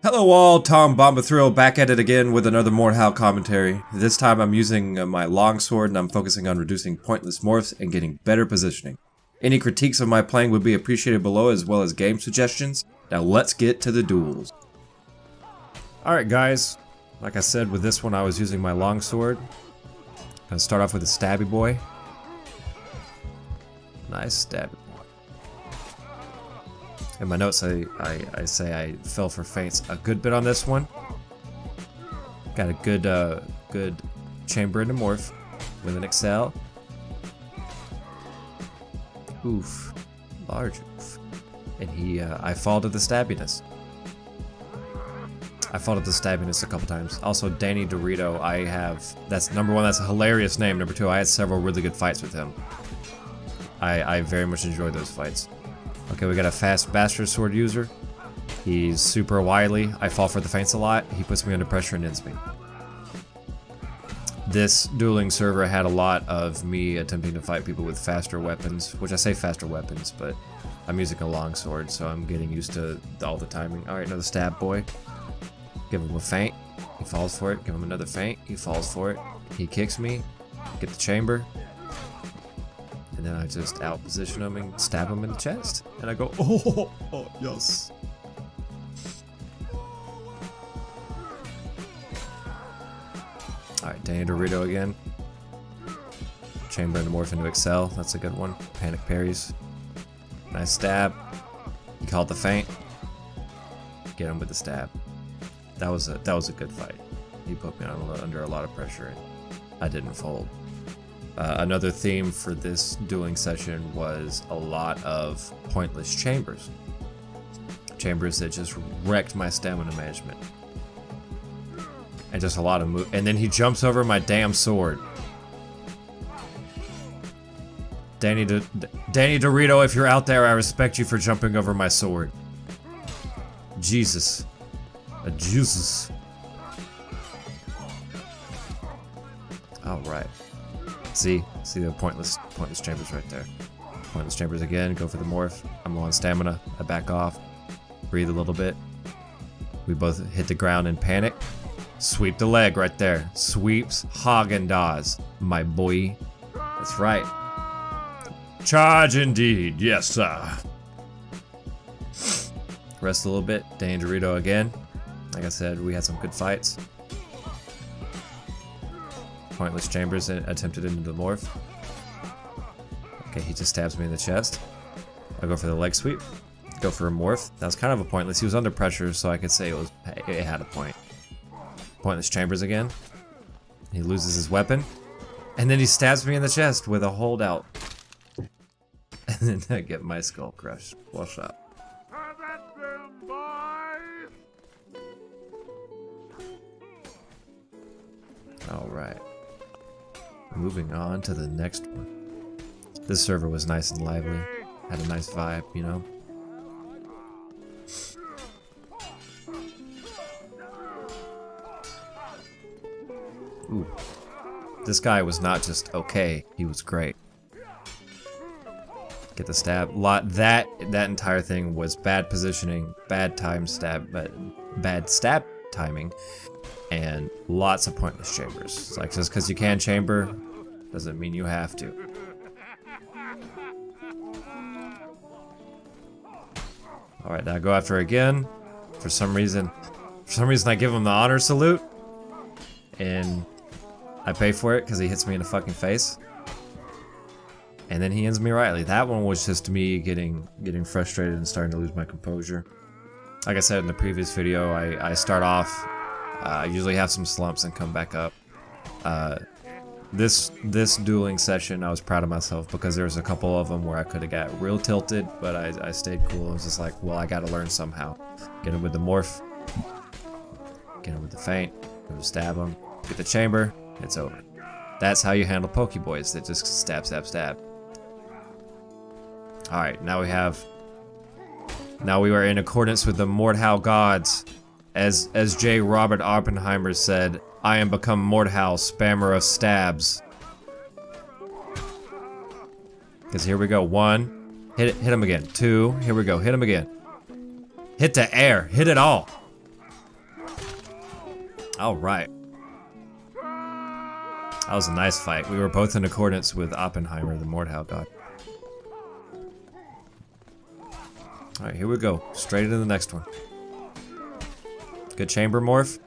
Hello all, Tom Bombathrill back at it again with another Mordhau commentary. This time I'm using my longsword and I'm focusing on reducing pointless morphs and getting better positioning. Any critiques of my playing would be appreciated below, as well as game suggestions. Now let's get to the duels. Alright guys, like I said, with this one I was using my longsword. Gonna start off with a stabby boy. Nice stabby boy. In my notes, I say I fell for feints a good bit on this one. Got a good chamber into morph with an excel. Oof, large oof. And I fall to the stabbiness. I fall to the stabbiness a couple times. Also, Danny Dorito, that's number one, that's a hilarious name. Number two, I had several really good fights with him. I very much enjoyed those fights. Okay, we got a fast bastard sword user. He's super wily. I fall for the feints a lot. He puts me under pressure and ends me. This dueling server had a lot of me attempting to fight people with faster weapons, which I say faster weapons, but I'm using a longsword, so I'm getting used to all the timing. Alright, another stab boy. Give him a feint. He falls for it. Give him another feint. He falls for it. He kicks me. Get the chamber. And then I just out-position him and stab him in the chest. And I go, oh, yes. Alright, Danny Dorito again. Chamber into morph into excel. That's a good one. Panic parries. Nice stab. He called the feint. Get him with the stab. That was a good fight. He put me under a lot of pressure and I didn't fold. Another theme for this dueling session was a lot of pointless chambers. Chambers that just wrecked my stamina management. And just a lot of and then he jumps over my damn sword. Danny Dorito, if you're out there, I respect you for jumping over my sword. Jesus. Jesus. Alright. See the pointless chambers right there. Pointless chambers again, go for the morph. I'm low on stamina, I back off. Breathe a little bit. We both hit the ground in panic. Sweep the leg right there. Sweeps Haagen-Dazs, my boy. That's right. Charge indeed, yes sir. Rest a little bit, Danny Dorito again. Like I said, we had some good fights. Pointless chambers attempted into the morph. Okay, he just stabs me in the chest. I go for the leg sweep. Go for a morph. That was kind of a pointless. He was under pressure, so I could say it had a point. Pointless chambers again. He loses his weapon. And then he stabs me in the chest with a holdout. And then I get my skull crushed. Well shot. Alright. Moving on to the next one. This server was nice and lively. Had a nice vibe, you know? Ooh. This guy was not just okay, he was great. Get the stab. That entire thing was bad positioning, bad stab timing, and lots of pointless chambers. It's like, just because you can chamber doesn't mean you have to. Alright, now I go after again. For some reason I give him the honor salute, and I pay for it because he hits me in the fucking face. And then he ends me rightly. That one was just me getting frustrated and starting to lose my composure. Like I said in the previous video, I start off, I usually have some slumps and come back up. This dueling session, I was proud of myself because there was a couple of them where I could have got real tilted, but I stayed cool. I was just like, well, I gotta learn somehow. Get him with the morph. Get him with the feint. Go to stab him. Get the chamber. It's over. That's how you handle Pokeboys. They just stab, stab, stab. Alright, now we are in accordance with the Mordhau gods. As J. Robert Oppenheimer said, I am become Mordhau, spammer of stabs. Because here we go. 1. Hit him again. 2. Here we go. Hit him again. Hit the air. Hit it all. Alright. That was a nice fight. We were both in accordance with Oppenheimer, the Mordhau god. Alright, here we go. Straight into the next one. Good chamber morph.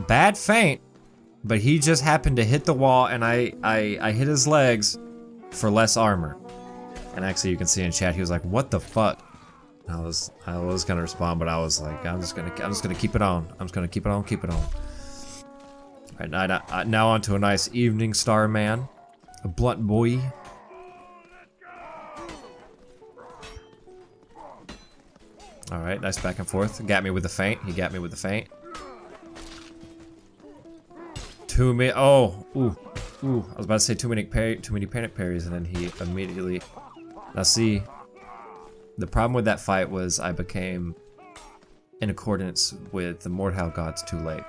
Bad feint, but he just happened to hit the wall and I hit his legs for less armor. And actually you can see in chat he was like, what the fuck? I was gonna respond, but I was like, I'm just gonna keep it on. I'm just gonna keep it on. Alright, now on to a nice evening star man. A blunt boy. Alright, nice back and forth. Got me with the feint. He got me with the feint. Oh, ooh. I was about to say too many panic parries, and then he immediately. Now see, the problem with that fight was I became in accordance with the Mordhau gods too late.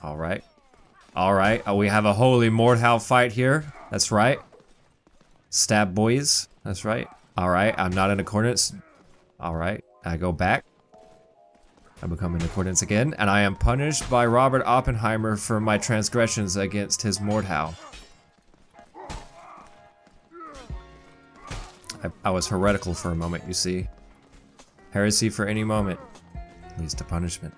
Alright. Alright. Oh, we have a holy Mordhau fight here. That's right. Stab boys. That's right. Alright. I'm not in accordance. Alright. I go back. I become in accordance again. And I am punished by Robert Oppenheimer for my transgressions against his Mordhau. I was heretical for a moment, you see. Heresy for any moment leads to punishment.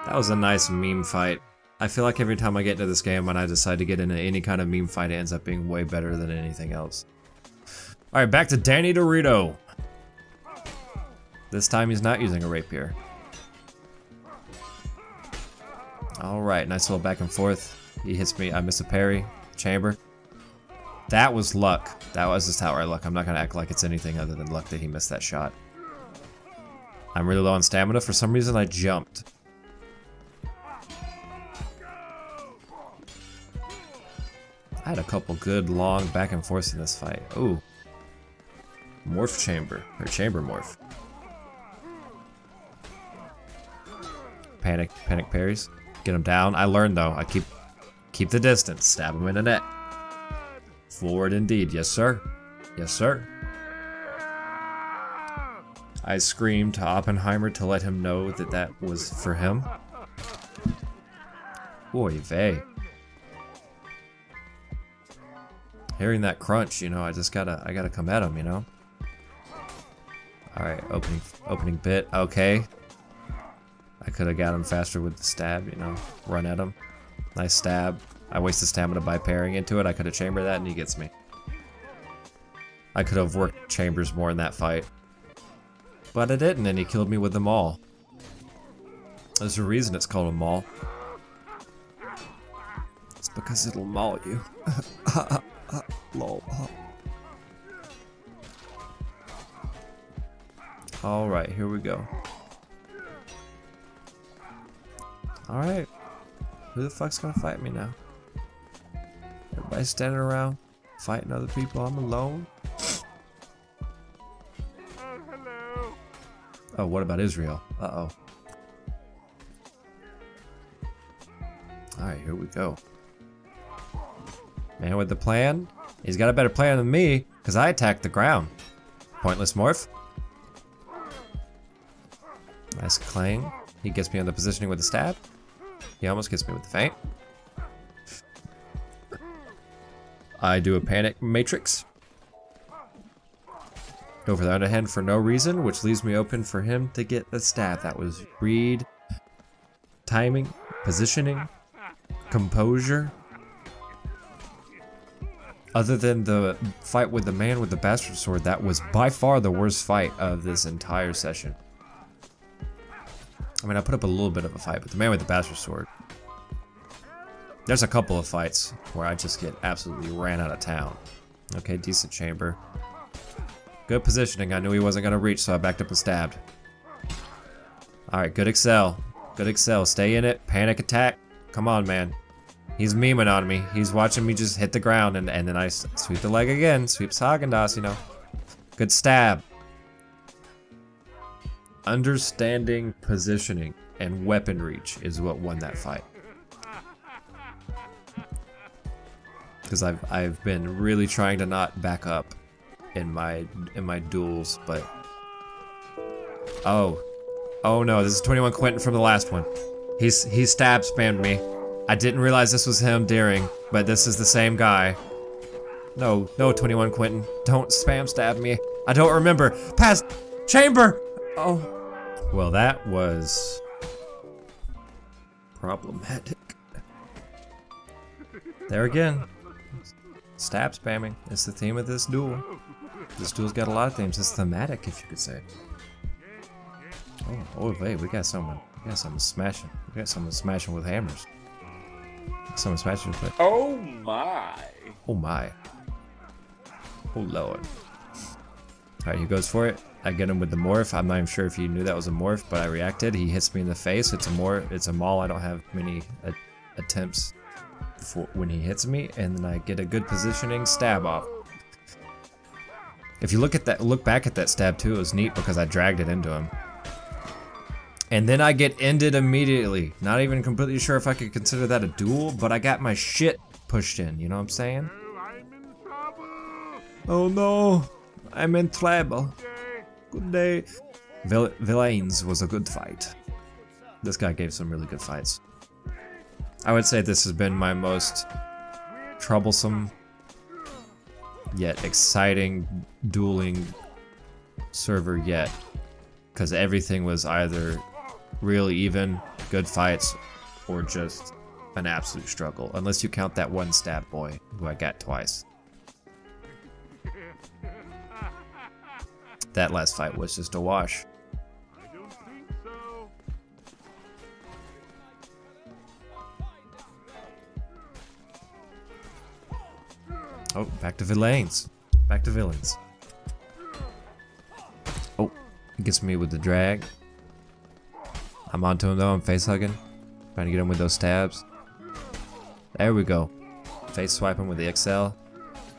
That was a nice meme fight. I feel like every time I get into this game, when I decide to get into any kind of meme fight, it ends up being way better than anything else. Alright, back to Danny Dorito. This time he's not using a rapier. Alright, nice little back and forth. He hits me, I miss a parry. Chamber. That was luck. That was just outright luck. I'm not gonna act like it's anything other than luck that he missed that shot. I'm really low on stamina. For some reason I jumped. I had a couple good long back and forths in this fight. Ooh. Morph chamber. Or chamber morph. Panic parries. Get him down. I learned though. I keep the distance. Stab him in the neck. Forward indeed. Yes, sir. Yes, sir. I screamed to Oppenheimer to let him know that that was for him. Oy vey. Hearing that crunch, you know, I gotta come at him, you know? Alright, opening bit. Okay. I could have got him faster with the stab, you know? Run at him. Nice stab. I wasted stamina by parrying into it. I could have chambered that and he gets me. I could have worked chambers more in that fight. But I didn't, and he killed me with the maul. There's a reason it's called a maul. It's because it'll maul you. Lol. Alright, here we go. Alright. Who the fuck's gonna fight me now? Everybody's standing around fighting other people. I'm alone. Hello. Oh, what about Israel? Uh-oh. Alright, here we go. Man with the plan. He's got a better plan than me, because I attacked the ground. Pointless morph. Nice clang. He gets me on the positioning with the stab. He almost gets me with the feint. I do a panic matrix. Go for the underhand for no reason, which leaves me open for him to get the stab. That was read, timing, positioning, composure. Other than the fight with the man with the bastard sword, that was by far the worst fight of this entire session. I mean, I put up a little bit of a fight, but the man with the bastard sword. There's a couple of fights where I just get absolutely ran out of town. Okay, decent chamber. Good positioning. I knew he wasn't going to reach, so I backed up and stabbed. Alright, good excel. Good excel. Stay in it. Panic attack. Come on, man. He's memeing on me. He's watching me just hit the ground, and then I sweep the leg again. Sweeps Haagen-Dazs, you know. Good stab. Understanding positioning and weapon reach is what won that fight. Because I've been really trying to not back up in my duels, but oh no, this is 21 Quentin from the last one. He stab spammed me. I didn't realize this was him daring, but this is the same guy. No, 21 Quentin, don't spam stab me. I don't remember. Pass chamber. Oh, well, that was problematic. There again, stab spamming is the theme of this duel. This duel's got a lot of themes. It's thematic, if you could say. Oh wait, we got someone smashing. We got someone smashing with hammers. Someone smashing with. Oh my. Oh my. Oh lord. Alright, he goes for it. I get him with the morph. I'm not even sure if he knew that was a morph, but I reacted. He hits me in the face. It's a morph. It's a maul. I don't have many attempts for when he hits me, and then I get a good positioning stab off. If you look back at that stab too, it was neat because I dragged it into him. And then I get ended immediately. Not even completely sure if I could consider that a duel, but I got my shit pushed in, you know what I'm saying? Oh no, I'm in trouble. Good day. Villains was a good fight. This guy gave some really good fights. I would say this has been my most troublesome yet exciting dueling server yet. Because everything was either really even, good fights, or just an absolute struggle. Unless you count that one stab boy, who I got twice. That last fight was just a wash. I don't think so. Oh, back to villains. Back to villains. Oh, he gets me with the drag. I'm onto him though, I'm face hugging. Trying to get him with those stabs. There we go. Face swiping with the XL.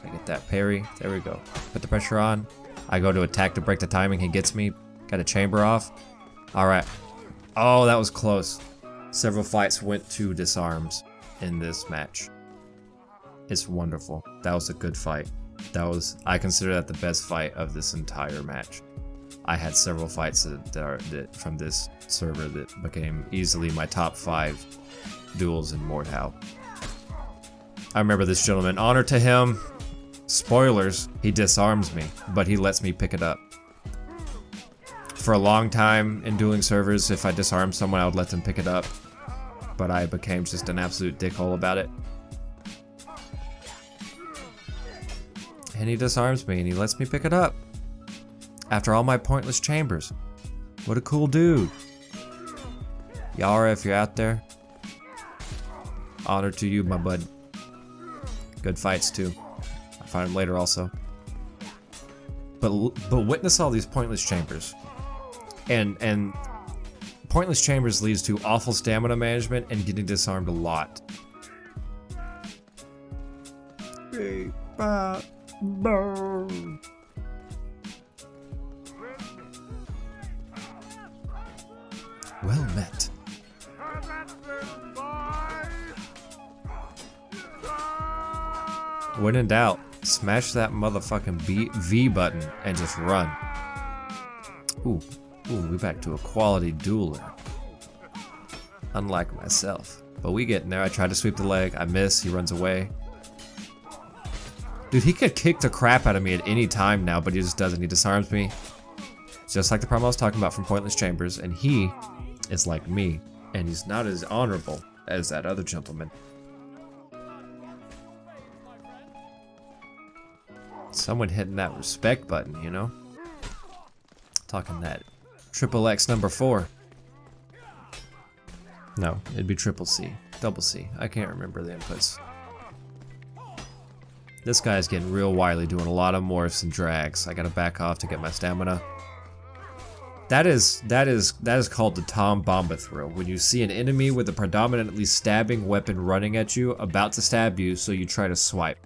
I get that parry. There we go. Put the pressure on. I go to attack to break the timing. He gets me. Got a chamber off. Alright. Oh, that was close. Several fights went to disarms in this match. It's wonderful. That was a good fight. I consider that the best fight of this entire match. I had several fights that from this server that became easily my top 5 duels in Mordhau. I remember this gentleman. Honor to him. Spoilers, he disarms me, but he lets me pick it up. For a long time in dueling servers, if I disarmed someone, I would let them pick it up. But I became just an absolute dickhole about it. And he disarms me and he lets me pick it up. After all my pointless chambers. What a cool dude. Yara, if you're out there. Honor to you, my bud. Good fights too. I'll find him later also. But witness all these pointless chambers. And pointless chambers leads to awful stamina management and getting disarmed a lot. Well met. When in doubt, smash that motherfucking V button and just run. Ooh, we back to a quality dueler. Unlike myself. But we getting there. I tried to sweep the leg. I miss. He runs away. Dude, he could kick the crap out of me at any time now, but he just doesn't. He disarms me. Just like the problem I was talking about from Pointless Chambers. And he is like me. And he's not as honorable as that other gentleman. Someone hitting that respect button, you know? Talking that triple X number 4. No, it'd be triple C. Double C. I can't remember the inputs. This guy's getting real wily, doing a lot of morphs and drags. I gotta back off to get my stamina. That is called the Tom Bomba throw. When you see an enemy with a predominantly stabbing weapon running at you, about to stab you, so you try to swipe.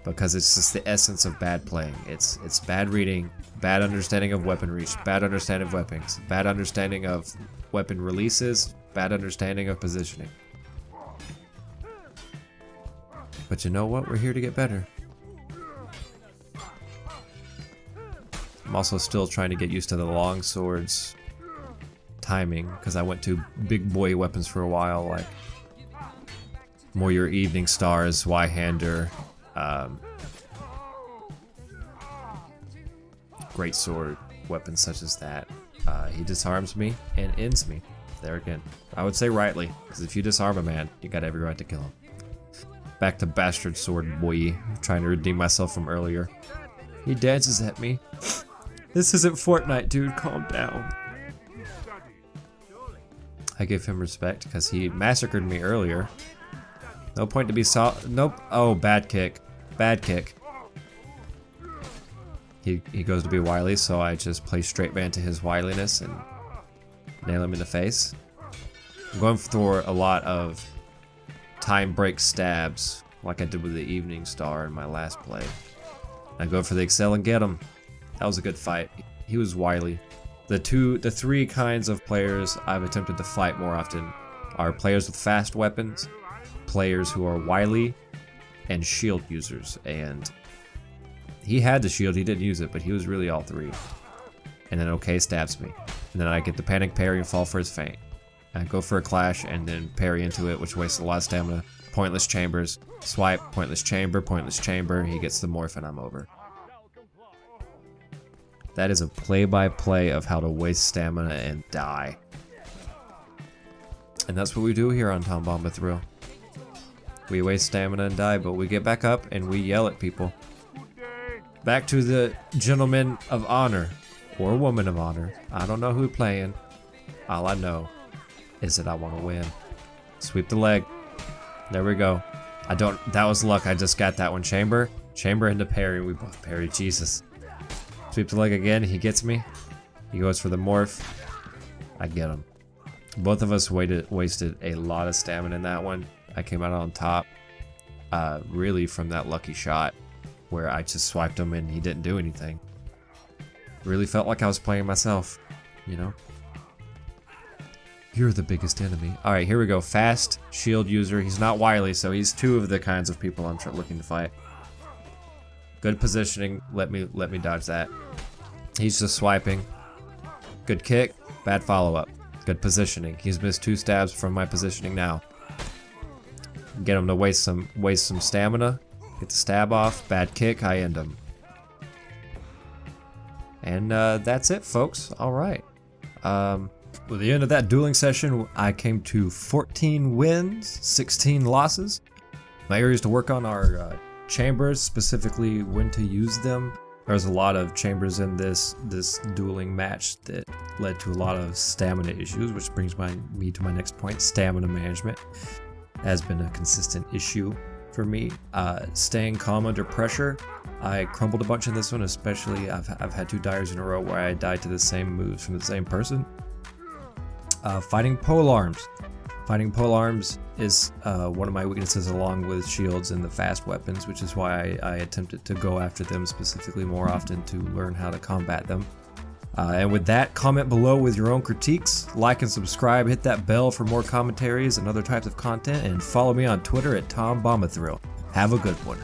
Because it's just the essence of bad playing. It's bad reading, bad understanding of weapon reach, bad understanding of weapons, bad understanding of weapon releases, bad understanding of positioning. But you know what? We're here to get better. I'm also still trying to get used to the long swords timing, because I went to big boy weapons for a while, like more your evening stars, Y-hander, great sword weapons such as that. He disarms me and ends me. There again. I would say rightly, because if you disarm a man, you got every right to kill him. Back to bastard sword boy. I'm trying to redeem myself from earlier. He dances at me. This isn't Fortnite, dude. Calm down. I give him respect because he massacred me earlier. No point to be nope. Oh, bad kick. Bad kick. He goes to be wily, so I just play straight man to his wiliness and nail him in the face. I'm going for a lot of time break stabs, like I did with the Evening Star in my last play. I go for the Excel and get him. That was a good fight. He was wily. The three kinds of players I've attempted to fight more often are players with fast weapons, players who are wily, and shield users. And he had the shield, he didn't use it, but he was really all three. And then OK stabs me. And then I get the panic parry and fall for his feint. I go for a clash and then parry into it, which wastes a lot of stamina. Pointless chambers. Swipe, pointless chamber, he gets the morph and I'm over. That is a play-by-play of how to waste stamina and die. And that's what we do here on Tom Bomba Thrill. We waste stamina and die, but we get back up and we yell at people. Back to the gentleman of honor, or woman of honor. I don't know who playing. All I know is that I want to win. Sweep the leg. There we go. That was luck. I just got that one. Chamber into parry. We both parry. Jesus. Sweep the leg again. He gets me. He goes for the morph. I get him. Both of us wasted a lot of stamina in that one. I came out on top, really from that lucky shot where I just swiped him and he didn't do anything. Really felt like I was playing myself, you know? You're the biggest enemy. Alright, here we go. Fast shield user. He's not wily, so he's two of the kinds of people I'm looking to fight. Good positioning. Let me dodge that. He's just swiping. Good kick. Bad follow-up. Good positioning. He's missed 2 stabs from my positioning now. Get him to waste some stamina. Get the stab off. Bad kick. I end him. And that's it, folks. Alright. With the end of that dueling session, I came to 14 wins, 16 losses. My areas to work on are chambers, specifically when to use them. There's a lot of chambers in this dueling match that led to a lot of stamina issues, which brings me to my next point. Stamina management has been a consistent issue for me. Staying calm under pressure. I crumbled a bunch in this one, especially I've had 2 dies in a row where I died to the same moves from the same person. Fighting pole arms. Fighting pole arms is one of my weaknesses, along with shields and the fast weapons, which is why I attempted to go after them specifically more often to learn how to combat them. And with that, comment below with your own critiques, like and subscribe, hit that bell for more commentaries and other types of content, and follow me on Twitter at TomBombaThrill. Have a good one.